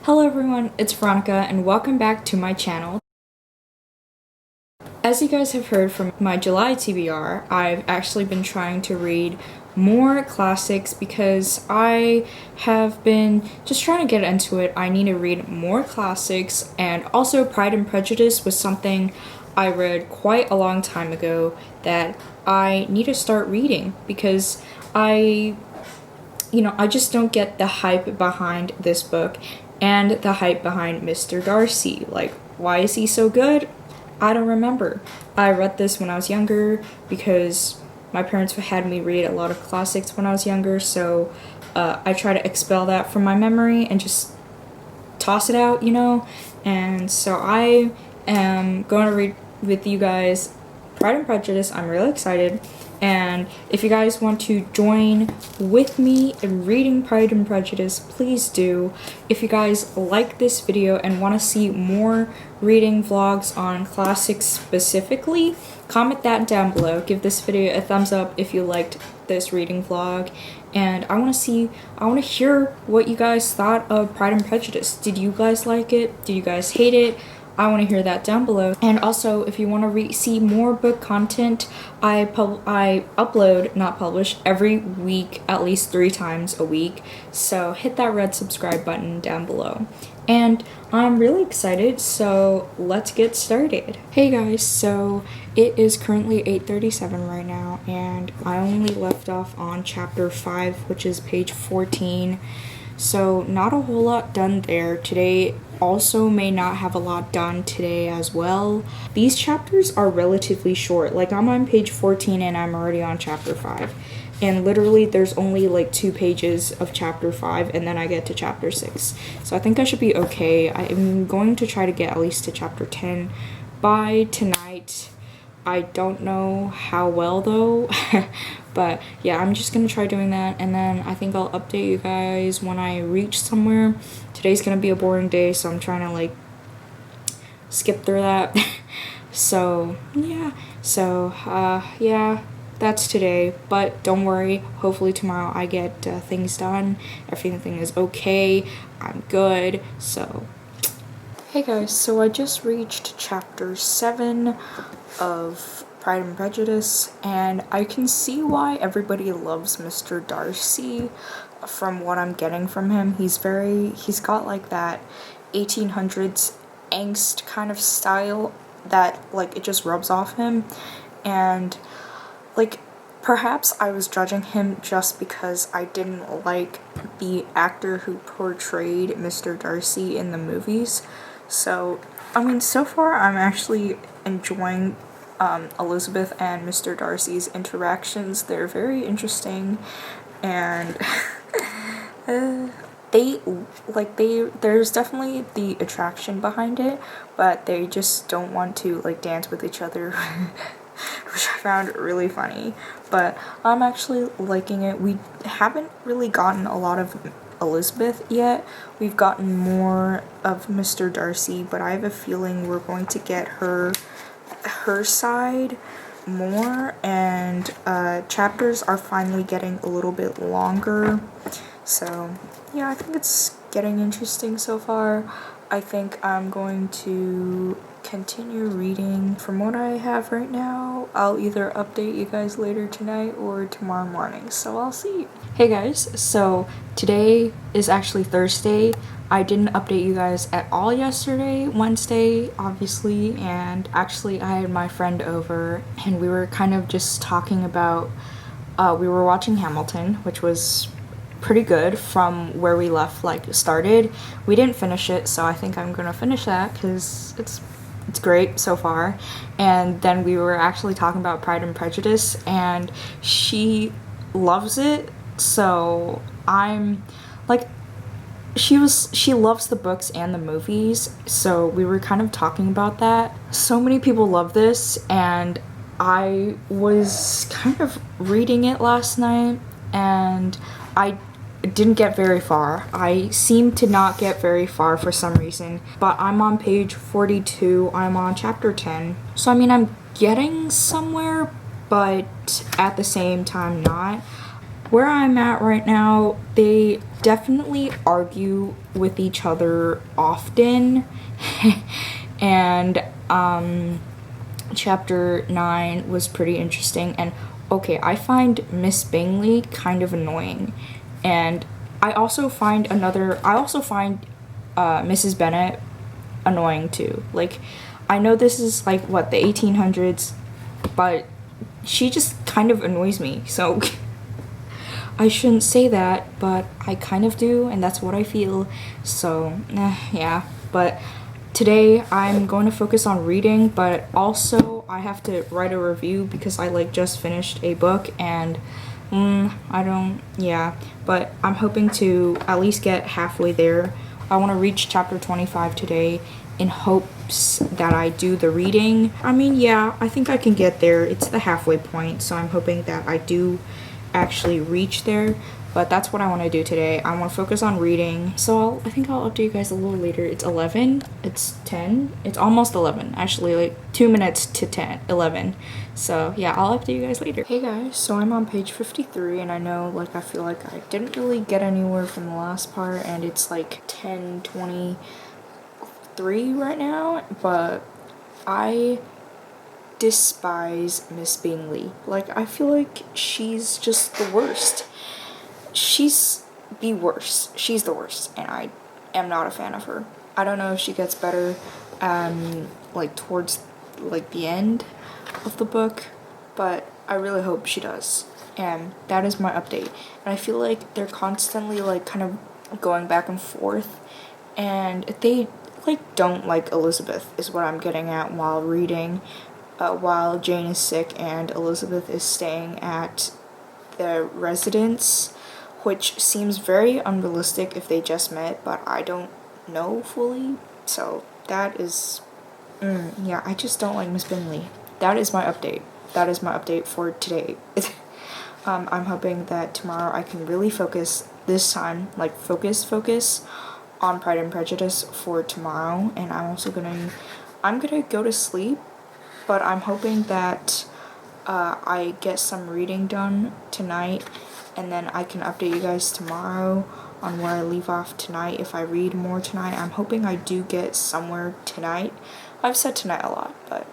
Hello everyone, it's Veronica and welcome back to my channel. As you guys have heard from my July TBR, I've actually been trying to read more classics because I have been just trying to get into it. I need to read more classics, and also Pride and Prejudice was something I read quite a long time ago that I need to start reading because I just don't get the hype behind this book and the hype behind Mr. Darcy. Like, why is he so good? I don't remember. I read this when I was younger because my parents had me read a lot of classics when I was younger, so I try to expel that from my memory and just toss it out, And so I am going to read with you guys Pride and Prejudice. I'm really excited. And if you guys want to join with me in reading Pride and Prejudice, please do. If you guys like this video and want to see more reading vlogs on classics specifically, comment that down below. Give this video a thumbs up if you liked this reading vlog. And I want to hear what you guys thought of Pride and Prejudice. Did you guys like it? Did you guys hate it? I want to hear that down below. And also, if you want to see more book content, I upload, not publish, every week, at least 3 times a week. So hit that red subscribe button down below. And I'm really excited, so let's get started. Hey guys, so it is currently 8:37 right now, and I only left off on chapter 5, which is page 14. So not a whole lot done there. Today also may not have a lot done today as well. These chapters are relatively short. Like, I'm on page 14 and I'm already on chapter 5. And literally there's only like 2 pages of chapter 5 and then I get to chapter 6. So I think I should be okay. I'm going to try to get at least to chapter 10 by tonight. I don't know how well though, but yeah, I'm just gonna try doing that, and then I think I'll update you guys when I reach somewhere. Today's gonna be a boring day, so I'm trying to like skip through that. So yeah, yeah, that's today, but don't worry, hopefully tomorrow I get things done, everything is okay, I'm good. So hey guys, so I just reached chapter 7 of Pride and Prejudice, and I can see why everybody loves Mr. Darcy from what I'm getting from him. He's got like that 1800s angst kind of style that like it just rubs off him, and like perhaps I was judging him just because I didn't like the actor who portrayed Mr. Darcy in the movies. So I mean, so far I'm actually enjoying Elizabeth and Mr. Darcy's interactions. They're very interesting, and there's definitely the attraction behind it, but they just don't want to like dance with each other, which I found really funny. But I'm actually liking it. We haven't really gotten a lot of Elizabeth yet. We've gotten more of Mr. Darcy, but I have a feeling we're going to get her side more, and chapters are finally getting a little bit longer. So yeah, I think it's getting interesting so far. I think I'm going to continue reading from what I have right now. I'll either update you guys later tonight or tomorrow morning, so I'll see. Hey guys, so today is actually Thursday. I didn't update you guys at all yesterday, Wednesday, obviously, and actually I had my friend over and we were kind of just talking about, we were watching Hamilton, which was pretty good from where we started. We didn't finish it, so I think I'm gonna finish that because it's great so far. And then we were actually talking about Pride and Prejudice, and she loves it, so I'm like, she loves the books and the movies, so we were kind of talking about that. So many people love this, and I was kind of reading it last night and I didn't get very far. I seem to not get very far for some reason, but I'm on page 42. I'm on chapter 10. So I mean, I'm getting somewhere, but at the same time not. where I'm at right now, they definitely argue with each other often. And chapter 9 was pretty interesting. And okay, I find Miss Bingley kind of annoying. And I also find Mrs. Bennet annoying too. Like, I know this is like what, the 1800s, but she just kind of annoys me. So I shouldn't say that, but I kind of do, and that's what I feel. So yeah, but today I'm going to focus on reading, but also I have to write a review because I like just finished a book, and but I'm hoping to at least get halfway there. I want to reach chapter 25 today in hopes that I do the reading. I mean, yeah, I think I can get there. It's the halfway point, so I'm hoping that I do actually reach there. But that's what I want to do today. I want to focus on reading. So I think I'll update you guys a little later. It's 11. It's 10. It's almost 11. Actually, like 2 minutes to 11. So yeah, I'll update you guys later. Hey guys, so I'm on page 53, and I know, like, I feel like I didn't really get anywhere from the last part, and it's like 10:23 right now, but I despise Miss Bingley. Like, I feel like she's just the worst. She's the worst. She's the worst, and I am not a fan of her. I don't know if she gets better, like, towards, like, the end of the book, but I really hope she does. And that is my update. And I feel like they're constantly, like, kind of going back and forth, and they, like, don't like Elizabeth, is what I'm getting at while reading, while Jane is sick and Elizabeth is staying at the residence, which seems very unrealistic if they just met, but I don't know fully. So that is, yeah, I just don't like Miss Bingley. That is my update. That is my update for today. I'm hoping that tomorrow I can really focus this time, like focus on Pride and Prejudice for tomorrow, and I'm gonna go to sleep, but I'm hoping that I get some reading done tonight, and then I can update you guys tomorrow on where I leave off tonight. If I read more tonight, I'm hoping I do get somewhere tonight. I've said tonight a lot, but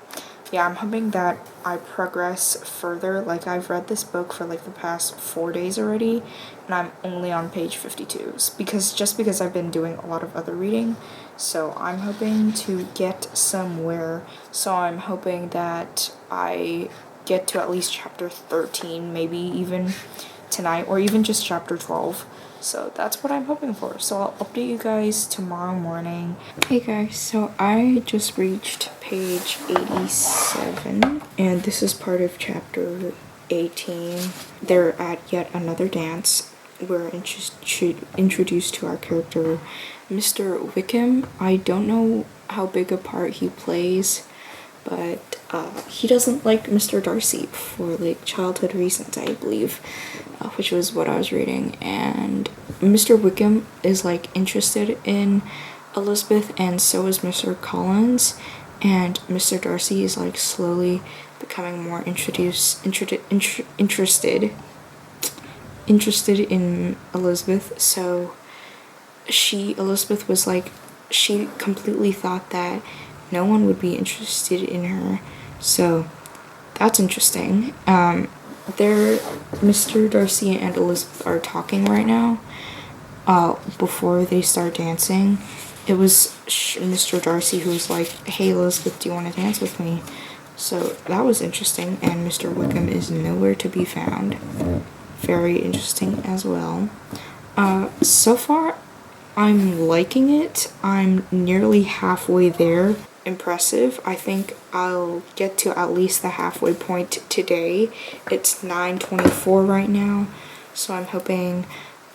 yeah, I'm hoping that I progress further. Like, I've read this book for like the past 4 days already, and I'm only on page 52 because I've been doing a lot of other reading. So I'm hoping to get somewhere. So I'm hoping that I get to at least chapter 13, maybe even tonight, or even just chapter 12. So that's what I'm hoping for. So I'll update you guys tomorrow morning. Hey guys, so I just reached page 87, and this is part of chapter 18. They're at yet another dance. We're introduced to our character, Mr. Wickham. I don't know how big a part he plays, but he doesn't like Mr. Darcy for like childhood reasons, I believe, which was what I was reading. And Mr. Wickham is like interested in Elizabeth, and so is Mr. Collins, and Mr. Darcy is like slowly becoming more interested in Elizabeth. So Elizabeth was like, she completely thought that no one would be interested in her. So that's interesting. Mr. Darcy and Elizabeth are talking right now. Before they start dancing, it was Mr. Darcy who was like, "Hey Elizabeth, do you want to dance with me?" So that was interesting, and Mr. Wickham is nowhere to be found. Very interesting as well. So far, I'm liking it. I'm nearly halfway there. Impressive. I think I'll get to at least the halfway point today. It's 9:24 right now, so I'm hoping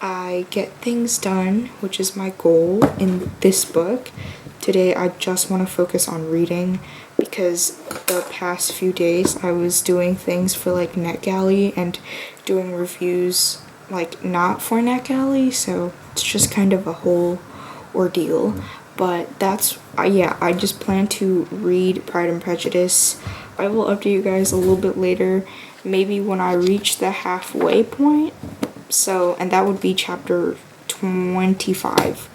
I get things done, which is my goal in this book. Today I just want to focus on reading, because the past few days I was doing things for like NetGalley and doing reviews like not for NetGalley, so it's just kind of a whole ordeal. But that's, yeah, I just plan to read Pride and Prejudice. I will update you guys a little bit later, maybe when I reach the halfway point. So, and that would be chapter 25,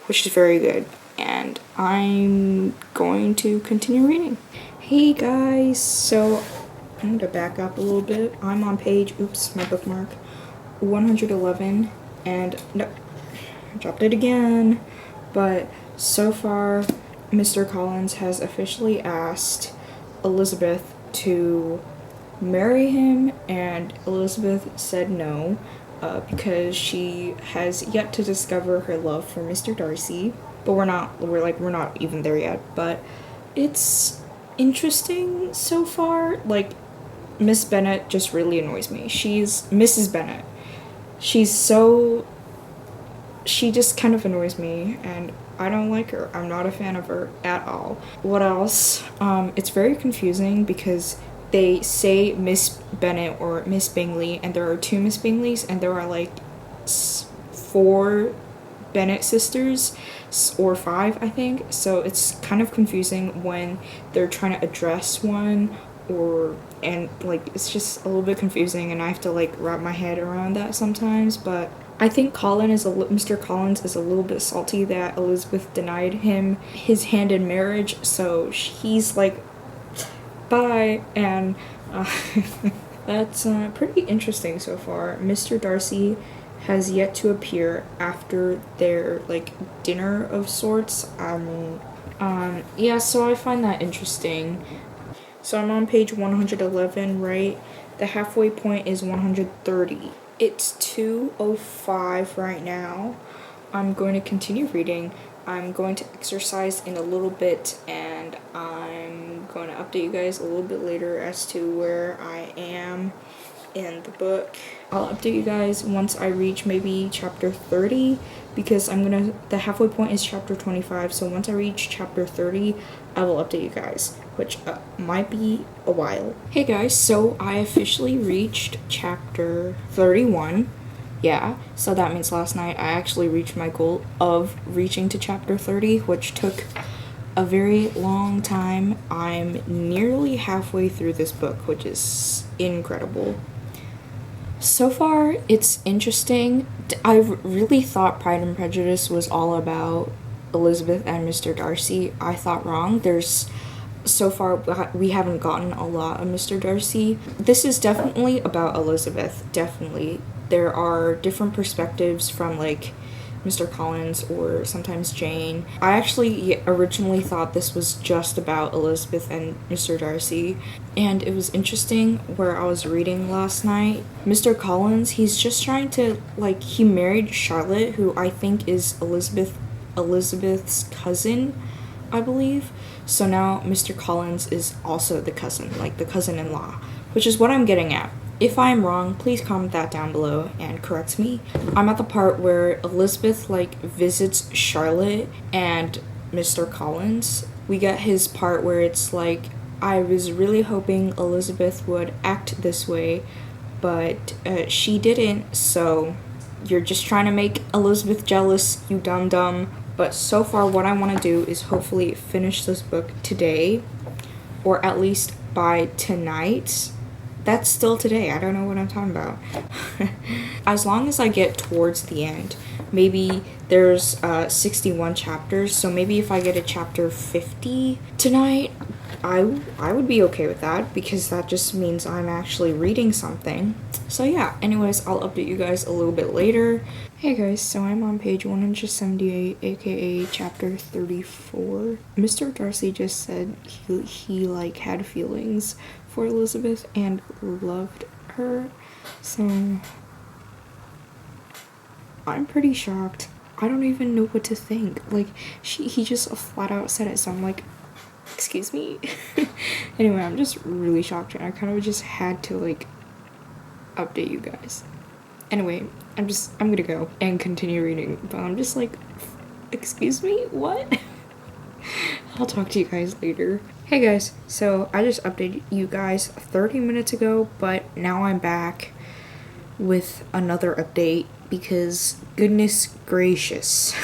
which is very good. And I'm going to continue reading. Hey guys, so I'm going to back up a little bit. I'm on page, oops, my bookmark, 111, and no, I dropped it again. But so far, Mr. Collins has officially asked Elizabeth to marry him, and Elizabeth said no, because she has yet to discover her love for Mr. Darcy. But we're not even there yet. But it's interesting so far. Like, Miss Bennet just really annoys me. She's Mrs. Bennet. She just kind of annoys me, and I don't like her. I'm not a fan of her at all. What else? It's very confusing because they say Miss Bennet or Miss Bingley, and there are 2 Miss Bingleys, and there are like 4 Bennet sisters, or 5, I think. So it's kind of confusing when they're trying to address one, and like it's just a little bit confusing, and I have to like wrap my head around that sometimes. But I think Mr. Collins is a little bit salty that Elizabeth denied him his hand in marriage, so he's like, bye. And that's pretty interesting so far. Mr. Darcy has yet to appear after their like dinner of sorts. Yeah, so I find that interesting. So I'm on page 111, right? The halfway point is 130. It's 2:05 right now. I'm going to continue reading. I'm going to exercise in a little bit, and I'm going to update you guys a little bit later as to where I am in the book. I'll update you guys once I reach maybe chapter 30, because the halfway point is chapter 25, so once I reach chapter 30, I will update you guys, which might be a while. Hey guys, so I officially reached chapter 31. Yeah, so that means last night I actually reached my goal of reaching to chapter 30, which took a very long time. I'm nearly halfway through this book, which is incredible. So far, it's interesting. I really thought Pride and Prejudice was all about Elizabeth and Mr. Darcy. I thought wrong. So far, we haven't gotten a lot of Mr. Darcy. This is definitely about Elizabeth, definitely. There are different perspectives from, like, Mr. Collins or sometimes Jane. I actually originally thought this was just about Elizabeth and Mr. Darcy, and it was interesting where I was reading last night. Mr. Collins, he's just trying to, like, he married Charlotte, who I think is Elizabeth's cousin, I believe. So now Mr. Collins is also the cousin, like the cousin-in-law, which is what I'm getting at. If I am wrong, please comment that down below and correct me. I'm at the part where Elizabeth, like, visits Charlotte and Mr. Collins. We get his part where it's like, I was really hoping Elizabeth would act this way, but she didn't, so you're just trying to make Elizabeth jealous, you dum-dum. But so far, what I want to do is hopefully finish this book today, or at least by tonight. That's still today. I don't know what I'm talking about. As long as I get towards the end, maybe there's 61 chapters, so maybe if I get a chapter 50 tonight, I would be okay with that, because that just means I'm actually reading something. So yeah, anyways, I'll update you guys a little bit later. Hey guys, so I'm on page 178, aka chapter 34. Mr. Darcy just said he like had feelings for Elizabeth and loved her, so I'm pretty shocked. I don't even know what to think. Like, he just flat out said it, so I'm like, excuse me? Anyway, I'm just really shocked, and I kind of just had to, like, update you guys. Anyway, I'm gonna go and continue reading, but I'm just like, excuse me? What? I'll talk to you guys later. Hey guys, so I just updated you guys 30 minutes ago, but now I'm back with another update because goodness gracious.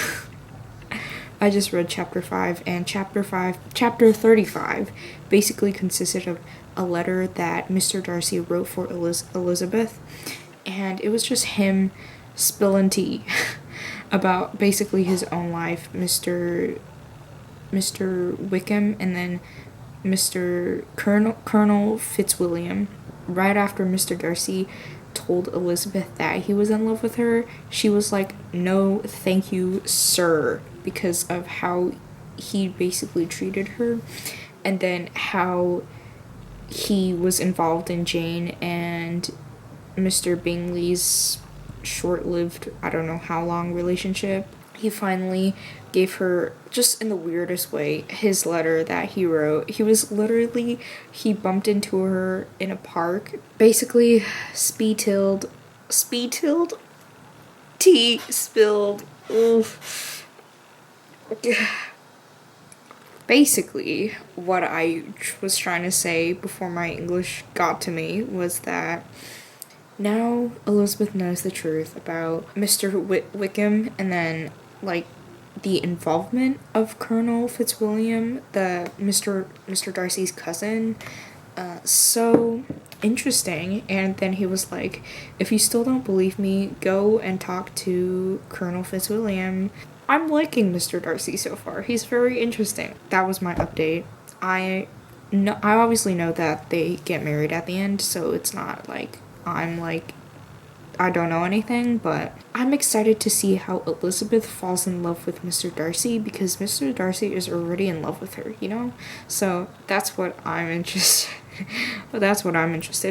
I just read chapter 5, and chapter 35 basically consisted of a letter that Mr. Darcy wrote for Elizabeth, and it was just him spilling tea about basically his own life, Mr. Wickham, and then Mr. Colonel Fitzwilliam. Right after Mr. Darcy told Elizabeth that he was in love with her, she was like, "No, thank you, sir," because of how he basically treated her, and then how he was involved in Jane and Mr. Bingley's short-lived, I don't know how long relationship. He finally gave her, just in the weirdest way, his letter that he wrote. He bumped into her in a park. Basically, tea spilled. Oof. Basically, what I was trying to say before my English got to me was that now Elizabeth knows the truth about Mr. Wickham, and then, like, the involvement of Colonel Fitzwilliam, the Mr. Darcy's cousin. So interesting. And then he was like, "If you still don't believe me, go and talk to Colonel Fitzwilliam." I'm liking Mr. Darcy so far. He's very interesting. That was my update. I obviously know that they get married at the end, so it's not like I'm like, I don't know anything, but I'm excited to see how Elizabeth falls in love with Mr. Darcy, because Mr. Darcy is already in love with her, you know? So that's what I'm interested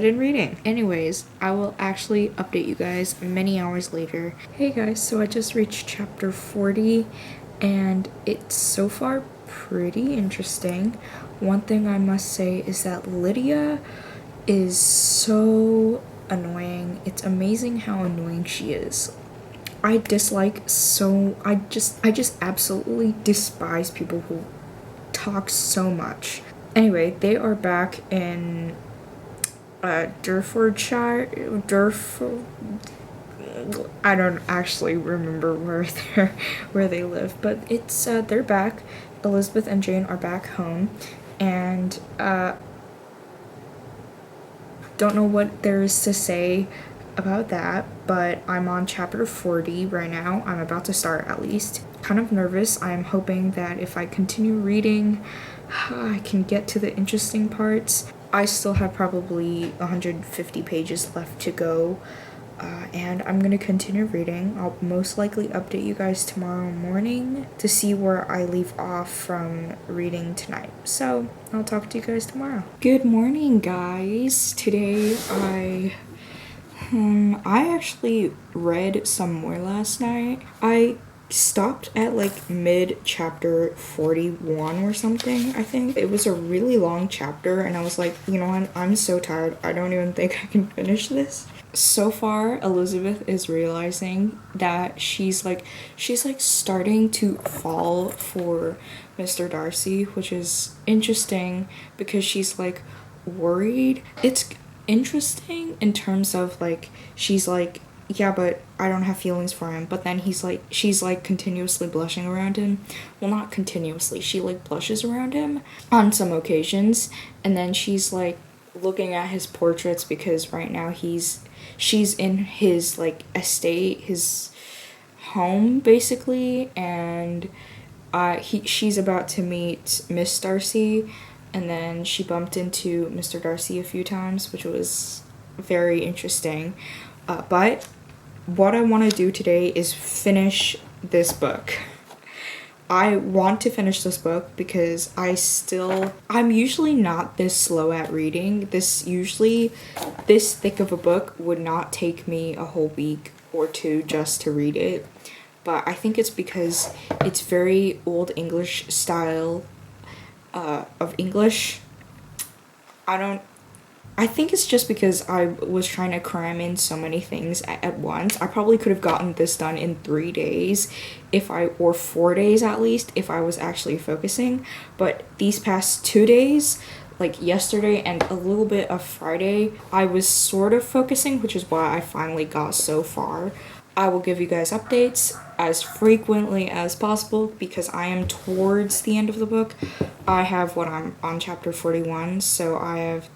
in reading. Anyways, I will actually update you guys many hours later. Hey guys, so I just reached chapter 40 and it's so far pretty interesting. One thing I must say is that Lydia is so annoying. It's amazing how annoying she is. I just absolutely despise people who talk so much. Anyway, they are back in Durfordshire. I don't actually remember where they live, but it's they're back. Elizabeth and Jane are back home, and don't know what there is to say about that, but I'm on chapter 40 right now. I'm about to start, at least. Kind of nervous. I'm hoping that if I continue reading, I can get to the interesting parts. I still have probably 150 pages left to go, and I'm gonna continue reading. I'll most likely update you guys tomorrow morning to see where I leave off from reading tonight. So I'll talk to you guys tomorrow. Good morning, guys. Today I actually read some more last night. I stopped at like mid chapter 41 or something. I think it was a really long chapter, and I was like, you know what, I'm so tired, I don't even think I can finish this. So far, Elizabeth is realizing that she's starting to fall for Mr. Darcy, which is interesting because she's like worried. It's interesting in terms of like, she's like, yeah, but I don't have feelings for him. But then she's like continuously blushing around him. Well, not continuously. She like blushes around him on some occasions. And then she's like looking at his portraits because right now she's in his like estate, his home basically. And she's about to meet Miss Darcy. And then she bumped into Mr. Darcy a few times, which was very interesting. But what I want to do today is finish this book. I want to finish this book because I'm usually not this slow at reading. This thick of a book would not take me a whole week or two just to read it. But I think it's because it's very old English style of English. I think it's just because I was trying to cram in so many things at once. I probably could have gotten this done in 3 days or 4 days at least, if I was actually focusing. But these past 2 days, like yesterday and a little bit of Friday, I was sort of focusing, which is why I finally got so far. I will give you guys updates as frequently as possible because I am towards the end of the book. I'm on chapter 41, so I have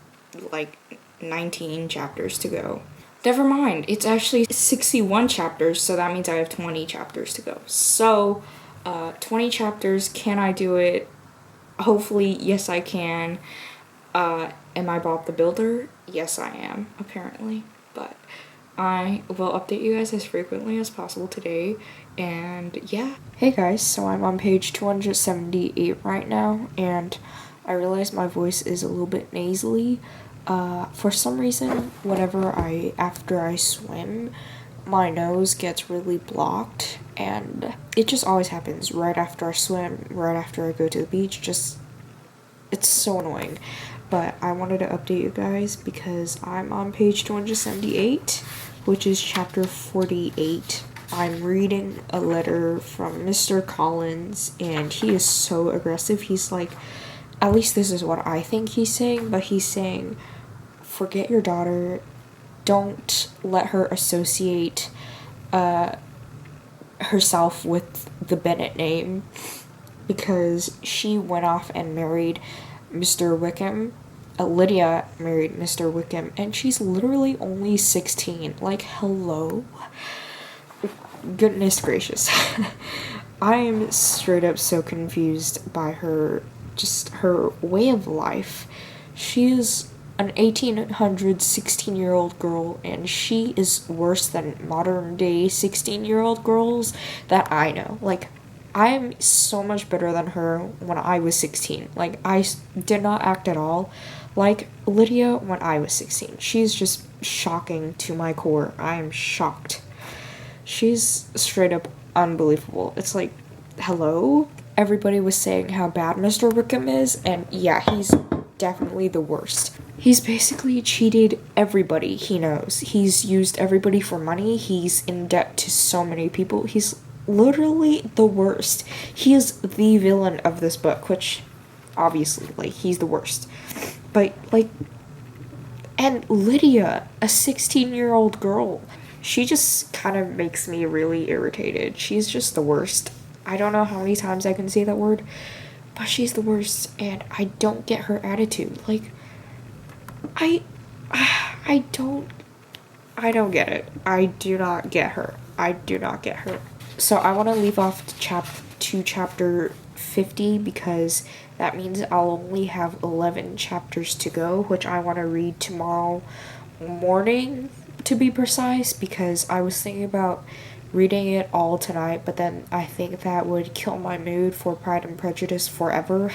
like 19 chapters to go. Never mind. It's actually 61 chapters, so that means I have 20 chapters to go. So, 20 chapters. Can I do it? Hopefully, yes, I can. Am I Bob the Builder? Yes, I am, apparently. But I will update you guys as frequently as possible today. And yeah. Hey guys, so I'm on page 278 right now, and I realize my voice is a little bit nasally. For some reason, after I swim, my nose gets really blocked, and it just always happens right after I swim, right after I go to the beach. It's so annoying. But I wanted to update you guys because I'm on page 278, which is chapter 48. I'm reading a letter from Mr. Collins, and he is so aggressive. He's like, at least this is what I think he's saying, but he's saying, forget your daughter, don't let her associate herself with the Bennett name, because she went off and married Mr. Wickham. Lydia married Mr. Wickham, and she's literally only 16. Like, hello? Goodness gracious. I am straight up so confused by her way of life. She is an 1800s 16-year-old girl, and she is worse than modern day 16-year-old girls that I know. Like, I am so much better than her when I was 16. Like, I did not act at all like Lydia when I was 16. She's just shocking to my core. I am shocked. She's straight up unbelievable. It's like, hello? Everybody was saying how bad Mr. Wickham is, and yeah, he's definitely the worst. He's basically cheated everybody he knows. He's used everybody for money. He's in debt to so many people. He's literally the worst. He is the villain of this book, which obviously, like, he's the worst. But, like, and Lydia, a 16-year-old girl, she just kind of makes me really irritated. She's just the worst. I don't know how many times I can say that word, but she's the worst, and I don't get her attitude. Like, I don't get it. I do not get her. I do not get her. So I want to leave off to chapter 50, because that means I'll only have 11 chapters to go, which I want to read tomorrow morning, to be precise, because I was thinking about reading it all tonight, but then I think that would kill my mood for Pride and Prejudice forever.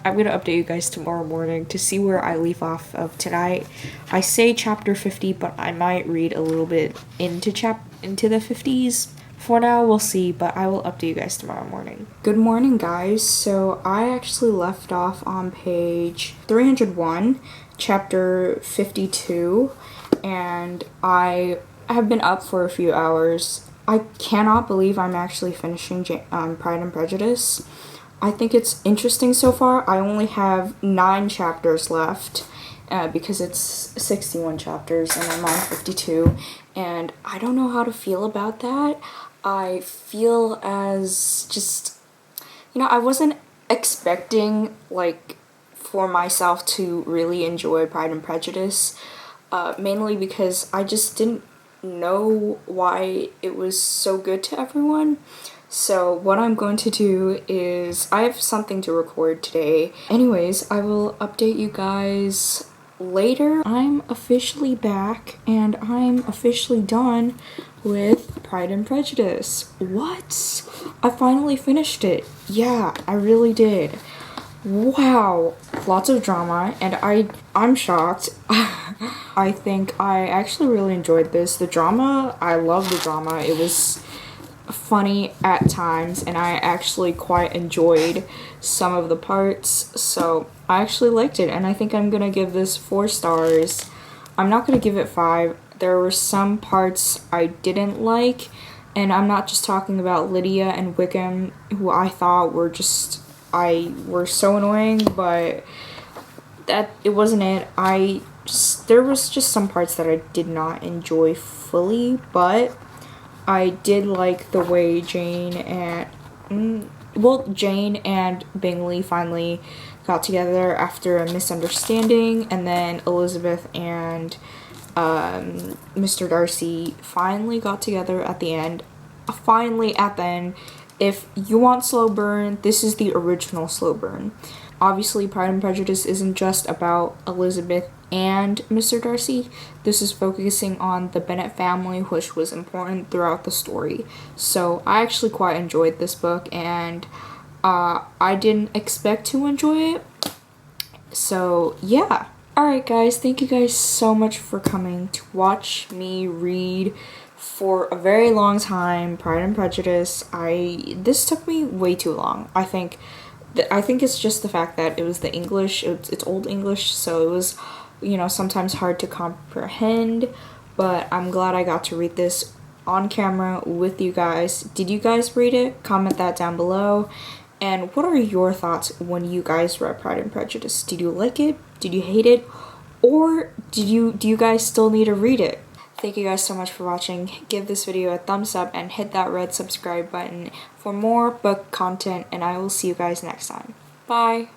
I'm going to update you guys tomorrow morning to see where I leave off of tonight. I say chapter 50, but I might read a little bit into the 50s. For now, we'll see, but I will update you guys tomorrow morning. Good morning, guys. So I actually left off on page 301, chapter 52, and I have been up for a few hours. I cannot believe I'm actually finishing Pride and Prejudice. I think it's interesting so far. I only have 9 chapters left because it's 61 chapters and I'm on 52. And I don't know how to feel about that. I feel as just, I wasn't expecting, like, for myself to really enjoy Pride and Prejudice. Mainly because I just didn't know why it was so good to everyone. So what I'm going to do is, I have something to record today. Anyways, I will update you guys later. I'm officially back, and I'm officially done with Pride and Prejudice. What? I finally finished it. Yeah, I really did. Wow, lots of drama, and I'm shocked. I think I actually really enjoyed this. The drama, I love the drama. It was funny at times, and I actually quite enjoyed some of the parts, so I actually liked it, and I think I'm gonna give this 4 stars. I'm not gonna give it 5. There were some parts I didn't like, and I'm not just talking about Lydia and Wickham, who I thought were so annoying, but that it wasn't it. There was just some parts that I did not enjoy fully, but I did like the way Jane and Bingley finally got together after a misunderstanding, and then Elizabeth and Mr. Darcy finally got together at the end. Finally at the end. If you want slow burn, this is the original slow burn. Obviously, Pride and Prejudice isn't just about Elizabeth and Mr. Darcy. This is focusing on the Bennet family, which was important throughout the story. So I actually quite enjoyed this book, and I didn't expect to enjoy it. So yeah. Alright guys, thank you guys so much for coming to watch me read for a very long time Pride and Prejudice. This took me way too long. I think it's just the fact that it was the English, it's Old English, so it was, sometimes hard to comprehend, but I'm glad I got to read this on camera with you guys. Did you guys read it? Comment that down below. And what are your thoughts when you guys read Pride and Prejudice? Did you like it? Did you hate it? Or do you guys still need to read it? Thank you guys so much for watching. Give this video a thumbs up and hit that red subscribe button for more book content, and I will see you guys next time. Bye!